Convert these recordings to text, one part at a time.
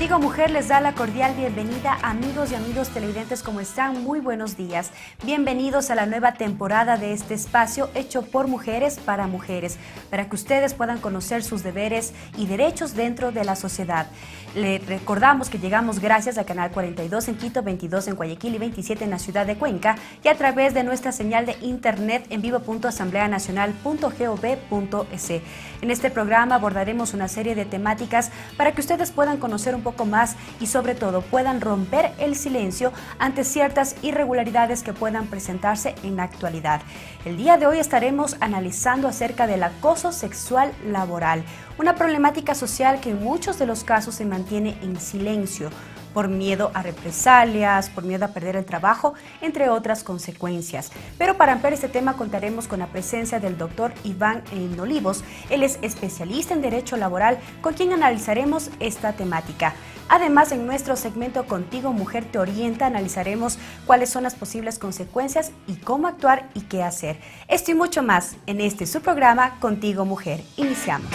Contigo Mujer les da la cordial bienvenida, amigos y amigas televidentes, ¿cómo están? Muy buenos días. Bienvenidos a la nueva temporada de este espacio hecho por mujeres para que ustedes puedan conocer sus deberes y derechos dentro de la sociedad. Le recordamos que llegamos gracias al canal 42 en Quito, 22 en Guayaquil y 27 en la ciudad de Cuenca y a través de nuestra señal de internet en vivo.asambleanacional.gov.es. En este programa abordaremos una serie de temáticas para que ustedes puedan conocer un poco más y sobre todo puedan romper el silencio ante ciertas irregularidades que puedan presentarse en la actualidad. El día de hoy estaremos analizando acerca del acoso sexual laboral, una problemática social que en muchos de los casos se mantiene en silencio por miedo a represalias, por miedo a perder el trabajo, entre otras consecuencias. Pero para ampliar este tema contaremos con la presencia del doctor Iván Olivos. Él es especialista en Derecho Laboral, con quien analizaremos esta temática. Además, en nuestro segmento Contigo Mujer te orienta, analizaremos cuáles son las posibles consecuencias y cómo actuar y qué hacer. Esto y mucho más en este su programa Contigo Mujer. Iniciamos.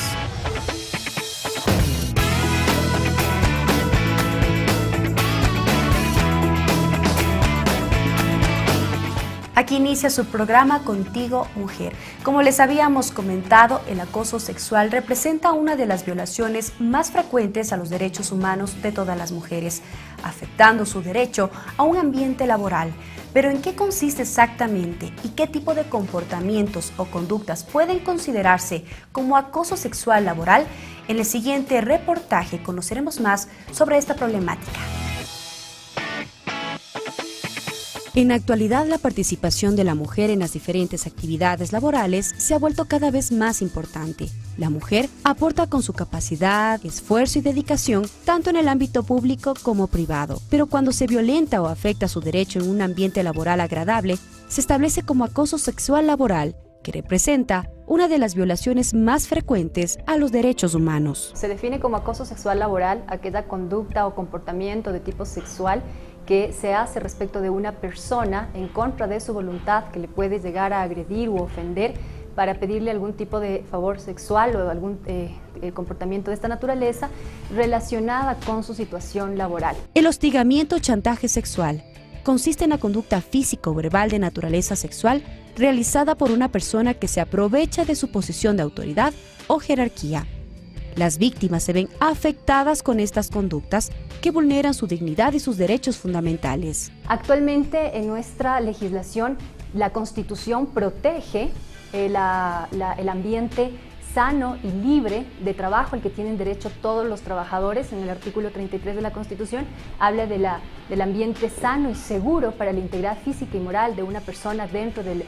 Aquí inicia su programa Contigo Mujer. Como les habíamos comentado, el acoso sexual representa una de las violaciones más frecuentes a los derechos humanos de todas las mujeres, afectando su derecho a un ambiente laboral. Pero ¿en qué consiste exactamente y qué tipo de comportamientos o conductas pueden considerarse como acoso sexual laboral? En el siguiente reportaje conoceremos más sobre esta problemática. En la actualidad, la participación de la mujer en las diferentes actividades laborales se ha vuelto cada vez más importante. La mujer aporta con su capacidad, esfuerzo y dedicación tanto en el ámbito público como privado. Pero cuando se violenta o afecta su derecho en un ambiente laboral agradable, se establece como acoso sexual laboral, que representa una de las violaciones más frecuentes a los derechos humanos. Se define como acoso sexual laboral aquella conducta o comportamiento de tipo sexual que se hace respecto de una persona en contra de su voluntad, que le puede llegar a agredir u ofender para pedirle algún tipo de favor sexual o algún comportamiento de esta naturaleza relacionada con su situación laboral. El hostigamiento o chantaje sexual consiste en la conducta física o verbal de naturaleza sexual realizada por una persona que se aprovecha de su posición de autoridad o jerarquía. Las víctimas se ven afectadas con estas conductas que vulneran su dignidad y sus derechos fundamentales. Actualmente en nuestra legislación la Constitución protege el ambiente sano y libre de trabajo al que tienen derecho todos los trabajadores. En el artículo 33 de la Constitución habla del ambiente sano y seguro para la integridad física y moral de una persona dentro del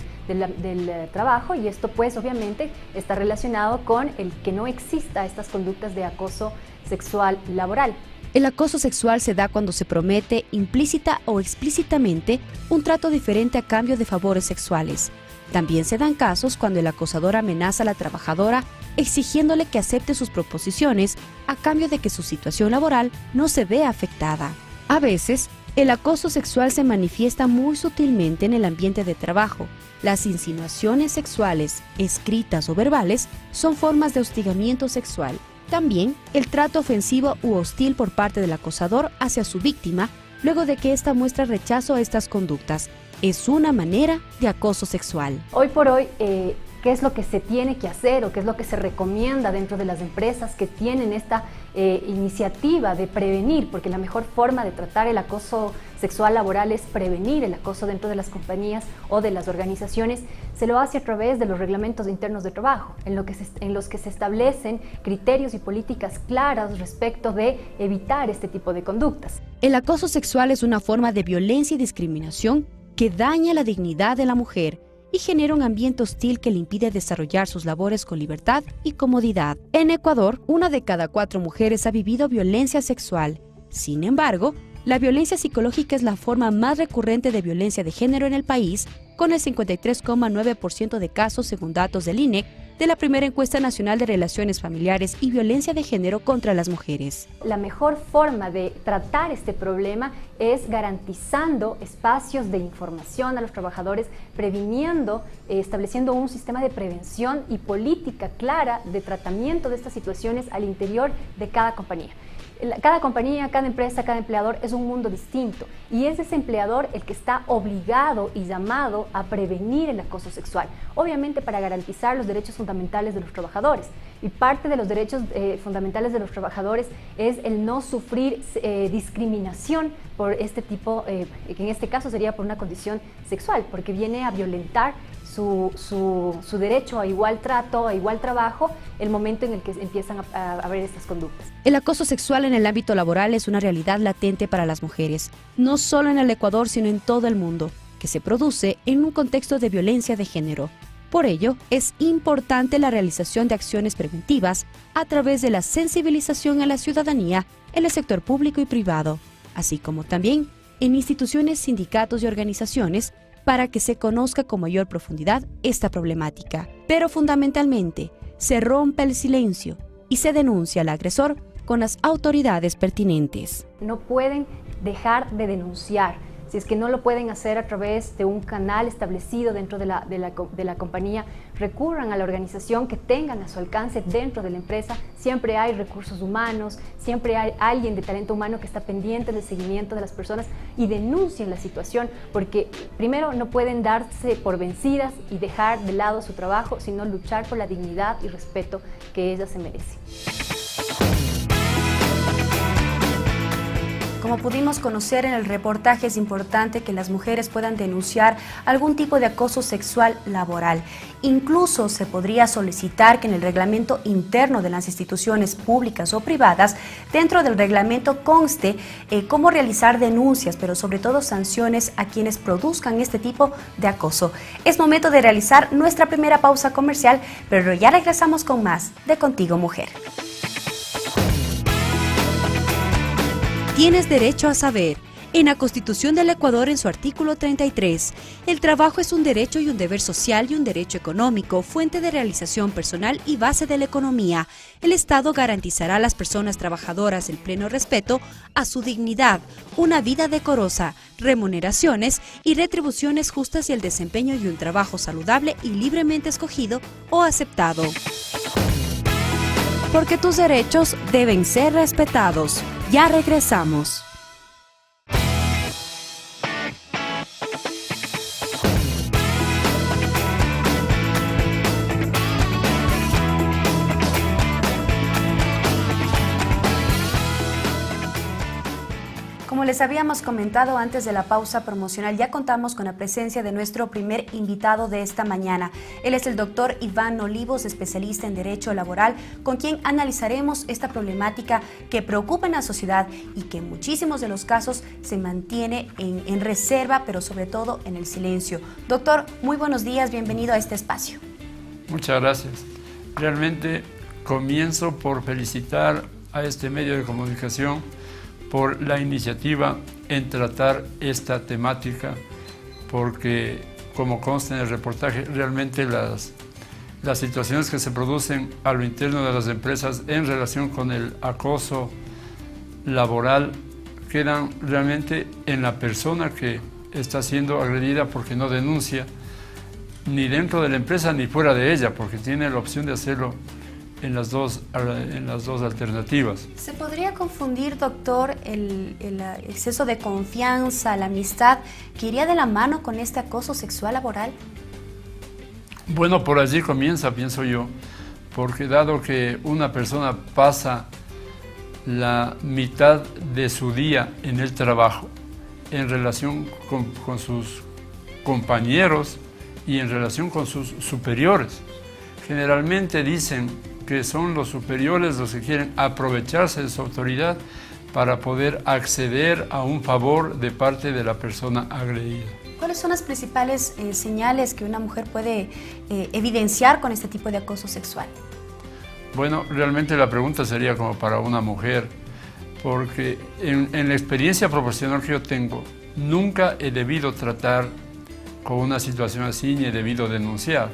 trabajo, y esto pues obviamente está relacionado con el que no exista estas conductas de acoso sexual laboral. El acoso sexual se da cuando se promete implícita o explícitamente un trato diferente a cambio de favores sexuales. También se dan casos cuando el acosador amenaza a la trabajadora exigiéndole que acepte sus proposiciones a cambio de que su situación laboral no se vea afectada. A veces, el acoso sexual se manifiesta muy sutilmente en el ambiente de trabajo. Las insinuaciones sexuales, escritas o verbales, son formas de hostigamiento sexual. También el trato ofensivo u hostil por parte del acosador hacia su víctima, luego de que ésta muestra rechazo a estas conductas, es una manera de acoso sexual. Hoy por hoy, ¿qué es lo que se tiene que hacer o qué es lo que se recomienda dentro de las empresas que tienen esta iniciativa de prevenir? Porque la mejor forma de tratar el acoso sexual laboral es prevenir el acoso dentro de las compañías o de las organizaciones. Se lo hace a través de los reglamentos internos de trabajo, en los que se establecen criterios y políticas claras respecto de evitar este tipo de conductas. El acoso sexual es una forma de violencia y discriminación que daña la dignidad de la mujer y genera un ambiente hostil que le impide desarrollar sus labores con libertad y comodidad. En Ecuador, 1 de cada 4 mujeres ha vivido violencia sexual. Sin embargo, la violencia psicológica es la forma más recurrente de violencia de género en el país, con el 53,9% de casos según datos del INEC, de la primera encuesta nacional de relaciones familiares y violencia de género contra las mujeres. La mejor forma de tratar este problema es garantizando espacios de información a los trabajadores, previniendo, estableciendo un sistema de prevención y política clara de tratamiento de estas situaciones al interior de cada compañía. Cada compañía, cada empresa, cada empleador es un mundo distinto y es ese empleador el que está obligado y llamado a prevenir el acoso sexual, obviamente para garantizar los derechos fundamentales de los trabajadores. Y parte de los derechos fundamentales de los trabajadores es el no sufrir discriminación por este tipo, que en este caso sería por una condición sexual, porque viene a violentar su derecho a igual trato, a igual trabajo, el momento en el que empiezan a haber estas conductas. El acoso sexual en el ámbito laboral es una realidad latente para las mujeres, no solo en el Ecuador, sino en todo el mundo, que se produce en un contexto de violencia de género. Por ello, es importante la realización de acciones preventivas a través de la sensibilización a la ciudadanía en el sector público y privado, así como también en instituciones, sindicatos y organizaciones, para que se conozca con mayor profundidad esta problemática. Pero fundamentalmente, se rompe el silencio y se denuncia al agresor con las autoridades pertinentes. No pueden dejar de denunciar. Si es que no lo pueden hacer a través de un canal establecido dentro de la compañía, recurran a la organización que tengan a su alcance dentro de la empresa. Siempre hay recursos humanos, siempre hay alguien de talento humano que está pendiente del seguimiento de las personas y denuncien la situación, porque primero no pueden darse por vencidas y dejar de lado su trabajo, sino luchar por la dignidad y respeto que ella se merece. Como pudimos conocer en el reportaje, es importante que las mujeres puedan denunciar algún tipo de acoso sexual laboral. Incluso se podría solicitar que en el reglamento interno de las instituciones públicas o privadas, dentro del reglamento conste cómo realizar denuncias, pero sobre todo sanciones a quienes produzcan este tipo de acoso. Es momento de realizar nuestra primera pausa comercial, pero ya regresamos con más de Contigo Mujer. Tienes derecho a saber. En la Constitución del Ecuador, en su artículo 33, el trabajo es un derecho y un deber social y un derecho económico, fuente de realización personal y base de la economía. El Estado garantizará a las personas trabajadoras el pleno respeto a su dignidad, una vida decorosa, remuneraciones y retribuciones justas y el desempeño de un trabajo saludable y libremente escogido o aceptado. Porque tus derechos deben ser respetados. Ya regresamos. Como les habíamos comentado antes de la pausa promocional, ya contamos con la presencia de nuestro primer invitado de esta mañana. Él es el doctor Iván Olivos, especialista en Derecho Laboral, con quien analizaremos esta problemática que preocupa en la sociedad y que en muchísimos de los casos se mantiene en reserva, pero sobre todo en el silencio. Doctor, muy buenos días, bienvenido a este espacio. Muchas gracias. Realmente comienzo por felicitar a este medio de comunicación por la iniciativa en tratar esta temática, porque como consta en el reportaje, realmente las situaciones que se producen a lo interno de las empresas en relación con el acoso laboral quedan realmente en la persona que está siendo agredida, porque no denuncia ni dentro de la empresa ni fuera de ella, porque tiene la opción de hacerlo en las dos alternativas. ¿Se podría confundir, doctor, el exceso de confianza, la amistad, que iría de la mano con este acoso sexual laboral? Bueno, por allí comienza, pienso yo, porque dado que una persona pasa la mitad de su día en el trabajo, en relación con sus compañeros y en relación con sus superiores, generalmente dicen que son los superiores los que quieren aprovecharse de su autoridad para poder acceder a un favor de parte de la persona agredida. ¿Cuáles son las principales señales que una mujer puede evidenciar con este tipo de acoso sexual? Bueno, realmente la pregunta sería como para una mujer, porque en la experiencia profesional que yo tengo, nunca he debido tratar con una situación así ni he debido denunciar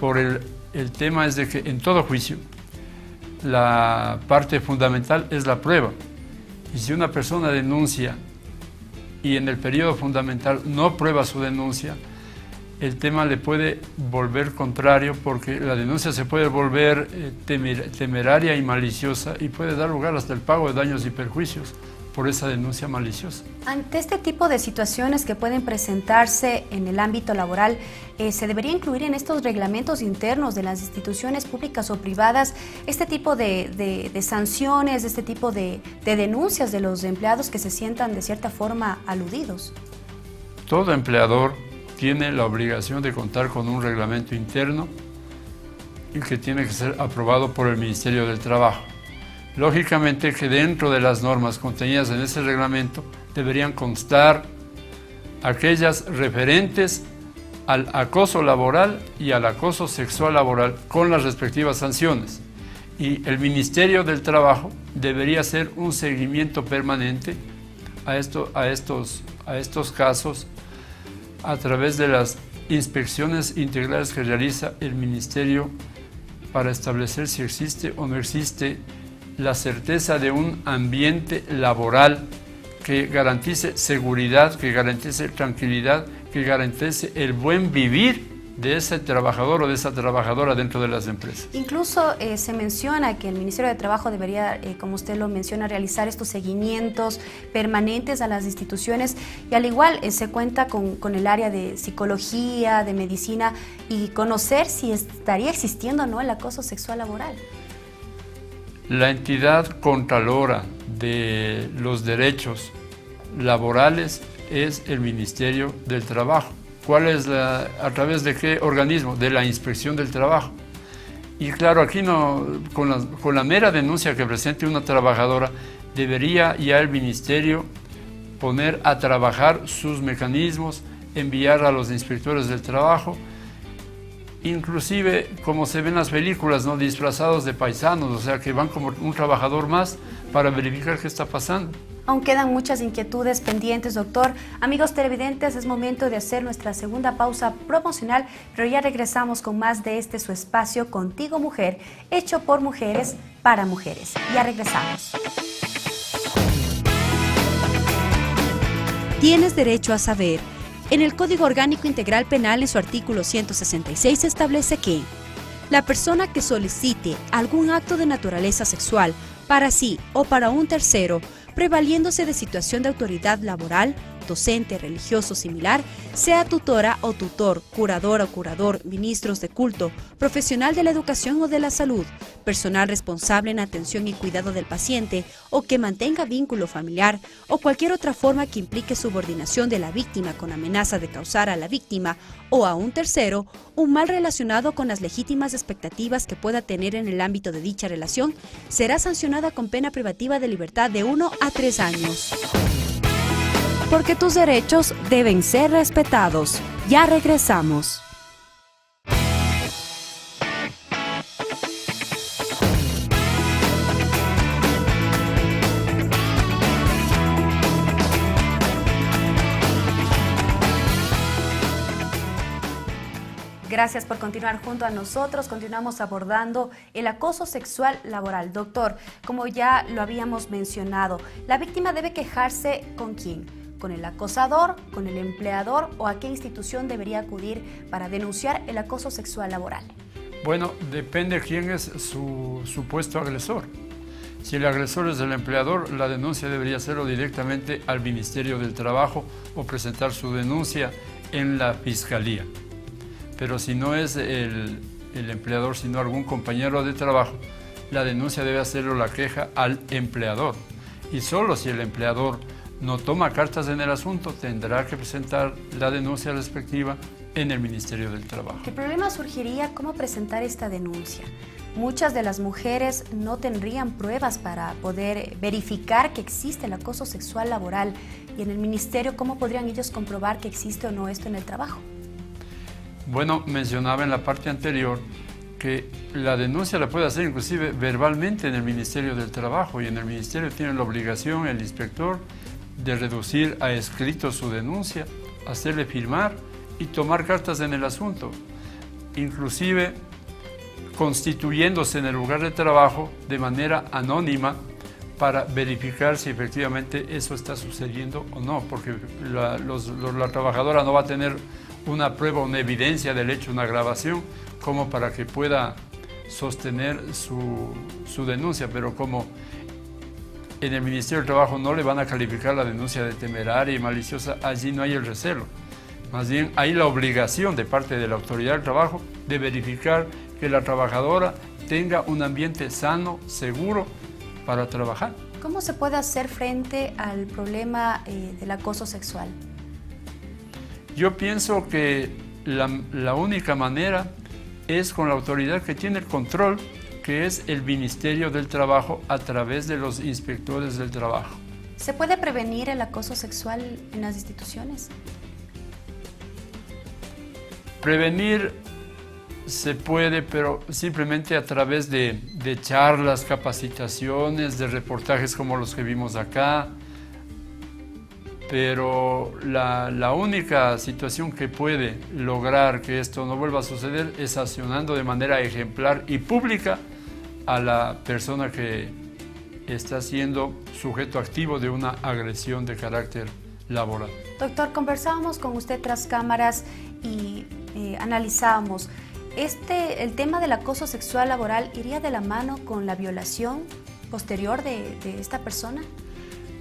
por el El tema es de que en todo juicio la parte fundamental es la prueba. Y si una persona denuncia y en el periodo fundamental no prueba su denuncia, el tema le puede volver contrario, porque la denuncia se puede volver temeraria y maliciosa y puede dar lugar hasta el pago de daños y perjuicios por esa denuncia maliciosa. Ante este tipo de situaciones que pueden presentarse en el ámbito laboral, ¿se debería incluir en estos reglamentos internos de las instituciones públicas o privadas este tipo de sanciones, este tipo de denuncias de los empleados que se sientan de cierta forma aludidos? Todo empleador tiene la obligación de contar con un reglamento interno y que tiene que ser aprobado por el Ministerio del Trabajo. Lógicamente que dentro de las normas contenidas en ese reglamento deberían constar aquellas referentes al acoso laboral y al acoso sexual laboral con las respectivas sanciones. Y el Ministerio del Trabajo debería hacer un seguimiento permanente a estos casos a través de las inspecciones integrales que realiza el Ministerio para establecer si existe o no existe la certeza de un ambiente laboral que garantice seguridad, que garantice tranquilidad, que garantice el buen vivir de ese trabajador o de esa trabajadora dentro de las empresas. Incluso se menciona que el Ministerio de Trabajo debería, como usted lo menciona, realizar estos seguimientos permanentes a las instituciones, y al igual se cuenta con el área de psicología, de medicina, y conocer si estaría existiendo o no el acoso sexual laboral. La entidad contralora de los derechos laborales es el Ministerio del Trabajo. ¿Cuál es a través de qué organismo? De la Inspección del Trabajo. Y claro, aquí no, con la mera denuncia que presente una trabajadora, debería ya el Ministerio poner a trabajar sus mecanismos, enviar a los inspectores del trabajo, inclusive como se ven en las películas, ¿no?, disfrazados de paisanos, o sea que van como un trabajador más para verificar qué está pasando. Aún quedan muchas inquietudes pendientes, doctor. Amigos televidentes, es momento de hacer nuestra segunda pausa promocional, pero ya regresamos con más de su espacio Contigo Mujer, hecho por mujeres para mujeres. Ya regresamos. Tienes derecho a saber. En el Código Orgánico Integral Penal, en su artículo 166, establece que la persona que solicite algún acto de naturaleza sexual para sí o para un tercero, prevaliéndose de situación de autoridad laboral, docente, religioso, similar, sea tutora o tutor, curadora o curador, ministros de culto, profesional de la educación o de la salud, personal responsable en atención y cuidado del paciente o que mantenga vínculo familiar o cualquier otra forma que implique subordinación de la víctima con amenaza de causar a la víctima o a un tercero un mal relacionado con las legítimas expectativas que pueda tener en el ámbito de dicha relación, será sancionada con pena privativa de libertad de 1 a 3 años. Porque tus derechos deben ser respetados. Ya regresamos. Gracias por continuar junto a nosotros. Continuamos abordando el acoso sexual laboral. Doctor, como ya lo habíamos mencionado, ¿la víctima debe quejarse con quién? ¿Con el acosador, con el empleador o a qué institución debería acudir para denunciar el acoso sexual laboral? Bueno, depende quién es su supuesto agresor. Si el agresor es el empleador, la denuncia debería hacerlo directamente al Ministerio del Trabajo o presentar su denuncia en la Fiscalía. Pero si no es el empleador, sino algún compañero de trabajo, la denuncia debe hacerlo la queja al empleador. Y solo si el empleador no toma cartas en el asunto, tendrá que presentar la denuncia respectiva en el Ministerio del Trabajo. ¿Qué problema surgiría cómo presentar esta denuncia? Muchas de las mujeres no tendrían pruebas para poder verificar que existe el acoso sexual laboral, y en el Ministerio, ¿cómo podrían ellos comprobar que existe o no esto en el trabajo? Bueno, mencionaba en la parte anterior que la denuncia la puede hacer inclusive verbalmente en el Ministerio del Trabajo, y en el Ministerio tiene la obligación el inspector de reducir a escrito su denuncia, hacerle firmar y tomar cartas en el asunto. Inclusive constituyéndose en el lugar de trabajo de manera anónima para verificar si efectivamente eso está sucediendo o no, porque la trabajadora no va a tener una prueba, una evidencia del hecho, una grabación, como para que pueda sostener su denuncia, pero como en el Ministerio del Trabajo no le van a calificar la denuncia de temeraria y maliciosa, allí no hay el recelo. Más bien hay la obligación de parte de la autoridad del trabajo de verificar que la trabajadora tenga un ambiente sano, seguro para trabajar. ¿Cómo se puede hacer frente al problema del acoso sexual? Yo pienso que la única manera es con la autoridad que tiene el control, que es el Ministerio del Trabajo a través de los inspectores del trabajo. ¿Se puede prevenir el acoso sexual en las instituciones? Prevenir se puede, pero simplemente a través de charlas, capacitaciones, de reportajes como los que vimos acá. Pero la única situación que puede lograr que esto no vuelva a suceder es sancionando de manera ejemplar y pública a la persona que está siendo sujeto activo de una agresión de carácter laboral. Doctor, conversábamos con usted tras cámaras y analizábamos. ¿El tema del acoso sexual laboral iría de la mano con la violación posterior de esta persona?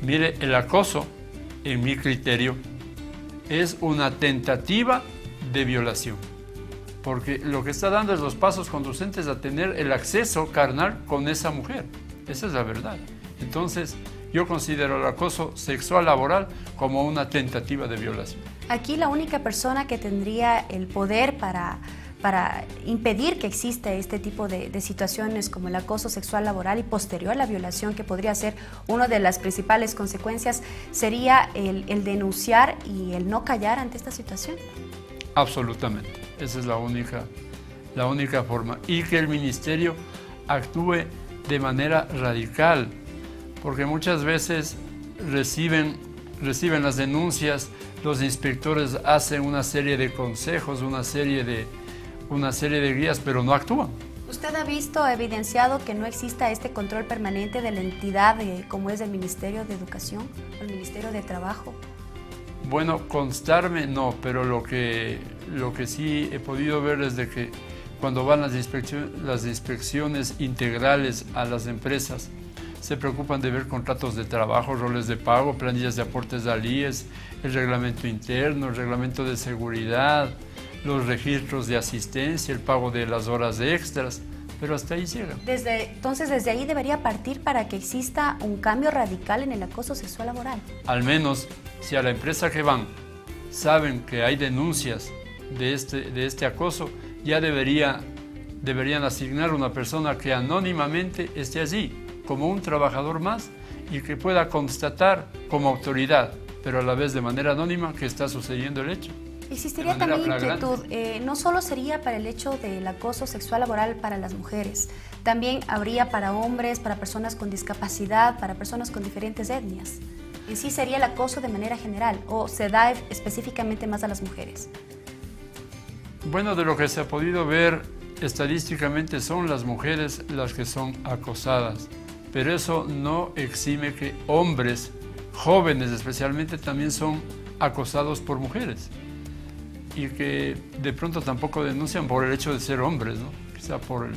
Mire, el acoso, en mi criterio, es una tentativa de violación, porque lo que está dando es los pasos conducentes a tener el acceso carnal con esa mujer. Esa es la verdad. Entonces, yo considero el acoso sexual laboral como una tentativa de violación. Aquí la única persona que tendría el poder para impedir que exista este tipo de situaciones como el acoso sexual laboral y posterior a la violación, que podría ser una de las principales consecuencias, sería el denunciar y el no callar ante esta situación. Absolutamente, esa es la única forma. Y que el ministerio actúe de manera radical, porque muchas veces reciben las denuncias, los inspectores hacen una serie de consejos, una serie de guías, pero no actúan. ¿Usted ha evidenciado que no exista este control permanente de la entidad como es el Ministerio de Educación o el Ministerio de Trabajo? Bueno, constarme no, pero lo que sí he podido ver es de que cuando van las inspecciones integrales a las empresas, se preocupan de ver contratos de trabajo, roles de pago, planillas de aportes al IES, el reglamento interno, el reglamento de seguridad, los registros de asistencia, el pago de las horas extras, pero hasta ahí llega. Entonces, desde ahí debería partir para que exista un cambio radical en el acoso sexual laboral. Al menos, si a la empresa que van saben que hay denuncias de este acoso, ya deberían asignar una persona que anónimamente esté allí, como un trabajador más, y que pueda constatar como autoridad, pero a la vez de manera anónima, que está sucediendo el hecho. Existiría también inquietud, no solo sería para el hecho del acoso sexual laboral para las mujeres, también habría para hombres, para personas con discapacidad, para personas con diferentes etnias. En sí sería el acoso de manera general, o se da específicamente más a las mujeres. Bueno, de lo que se ha podido ver estadísticamente son las mujeres las que son acosadas, pero eso no exime que hombres, jóvenes especialmente, también son acosados por mujeres y que de pronto tampoco denuncian por el hecho de ser hombres, ¿no? Quizá por el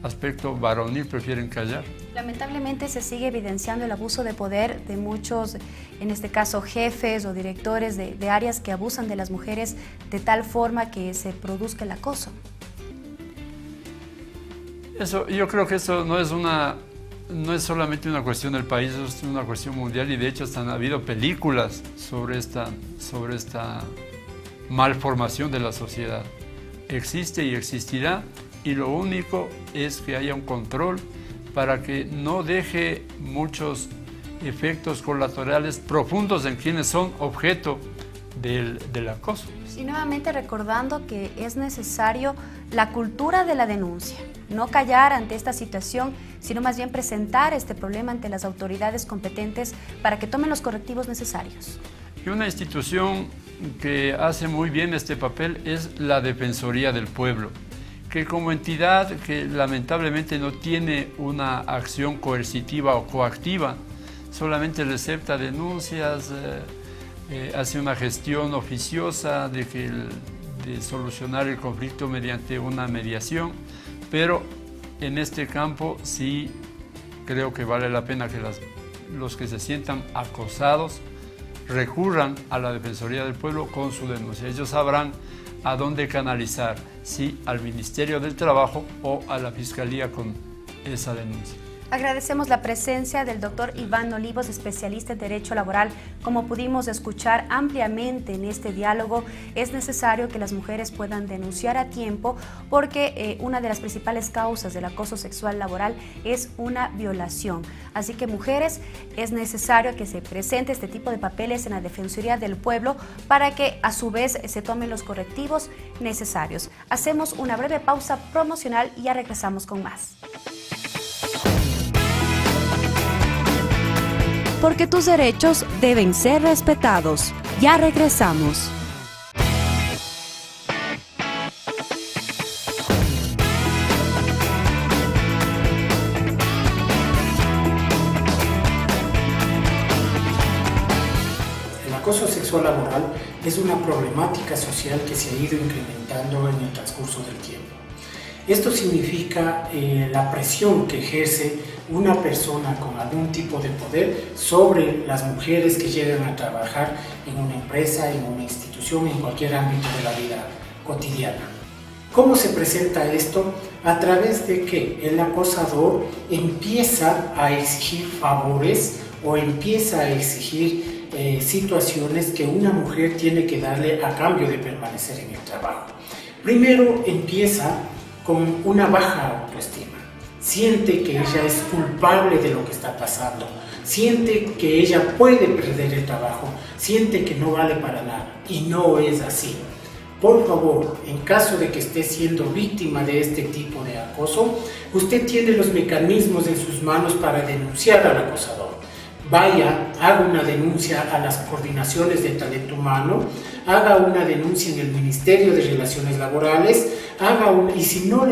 aspecto varonil prefieren callar. Lamentablemente se sigue evidenciando el abuso de poder de muchos, en este caso jefes o directores de áreas que abusan de las mujeres de tal forma que se produzca el acoso. Yo creo que eso no es solamente una cuestión del país, es una cuestión mundial, y de hecho hasta han habido películas sobre esta malformación de la sociedad. Existe y existirá, y lo único es que haya un control para que no deje muchos efectos colaterales profundos en quienes son objeto del acoso. Y nuevamente recordando que es necesario la cultura de la denuncia, no callar ante esta situación, sino más bien presentar este problema ante las autoridades competentes para que tomen los correctivos necesarios. Y una institución que hace muy bien este papel es la Defensoría del Pueblo, que como entidad que lamentablemente no tiene una acción coercitiva o coactiva, solamente recepta denuncias, hace una gestión oficiosa de solucionar el conflicto mediante una mediación, pero en este campo sí creo que vale la pena que los que se sientan acosados recurran a la Defensoría del Pueblo con su denuncia. Ellos sabrán a dónde canalizar, si al Ministerio del Trabajo o a la Fiscalía con esa denuncia. Agradecemos la presencia del doctor Iván Olivos, especialista en Derecho Laboral. Como pudimos escuchar ampliamente en este diálogo, es necesario que las mujeres puedan denunciar a tiempo porque una de las principales causas del acoso sexual laboral es una violación. Así que, mujeres, es necesario que se presente este tipo de papeles en la Defensoría del Pueblo para que a su vez se tomen los correctivos necesarios. Hacemos una breve pausa promocional y ya regresamos con más. Porque tus derechos deben ser respetados. Ya regresamos. El acoso sexual laboral es una problemática social que se ha ido incrementando en el transcurso del tiempo. Esto significa la presión que ejerce una persona con algún tipo de poder sobre las mujeres que llegan a trabajar en una empresa, en una institución, en cualquier ámbito de la vida cotidiana. ¿Cómo se presenta esto? A través de que el acosador empieza a exigir favores o empieza a exigir situaciones que una mujer tiene que darle a cambio de permanecer en el trabajo. Primero empieza con una baja autoestima. Siente que ella es culpable de lo que está pasando, siente que ella puede perder el trabajo, siente que no vale para nada, y no es así. Por favor, en caso de que esté siendo víctima de este tipo de acoso, usted tiene los mecanismos en sus manos para denunciar al acosador. Vaya, haga una denuncia a las coordinaciones de talento humano, haga una denuncia en el Ministerio de Relaciones Laborales, y si no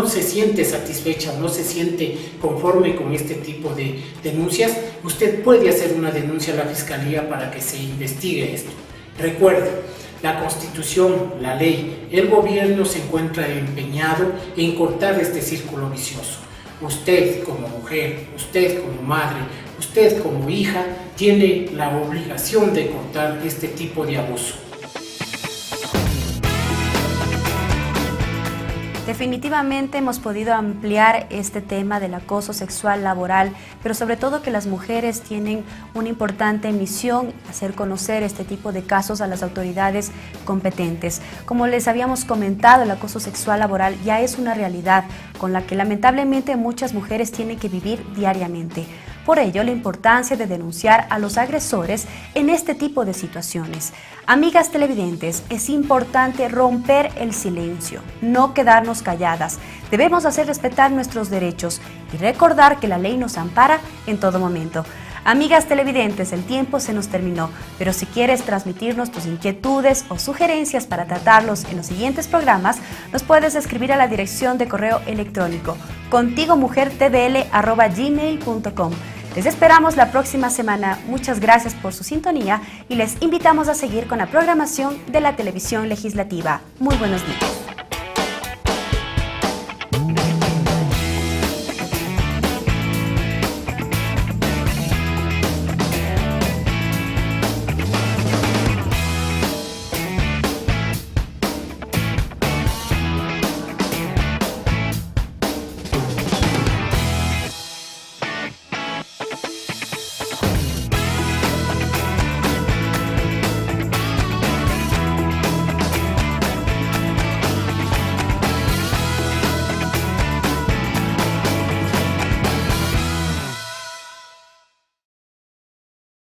se siente satisfecha, no se siente conforme con este tipo de denuncias, usted puede hacer una denuncia a la Fiscalía para que se investigue esto. Recuerde, la Constitución, la ley, el gobierno se encuentra empeñado en cortar este círculo vicioso. Usted como mujer, usted como madre, usted como hija, tiene la obligación de cortar este tipo de abuso. Definitivamente hemos podido ampliar este tema del acoso sexual laboral, pero sobre todo que las mujeres tienen una importante misión, hacer conocer este tipo de casos a las autoridades competentes. Como les habíamos comentado, el acoso sexual laboral ya es una realidad con la que lamentablemente muchas mujeres tienen que vivir diariamente. Por ello, la importancia de denunciar a los agresores en este tipo de situaciones. Amigas televidentes, es importante romper el silencio, no quedarnos calladas. Debemos hacer respetar nuestros derechos y recordar que la ley nos ampara en todo momento. Amigas televidentes, el tiempo se nos terminó, pero si quieres transmitirnos tus inquietudes o sugerencias para tratarlos en los siguientes programas, nos puedes escribir a la dirección de correo electrónico contigomujertvl@gmail.com. Les esperamos la próxima semana. Muchas gracias por su sintonía y les invitamos a seguir con la programación de la televisión legislativa. Muy buenos días.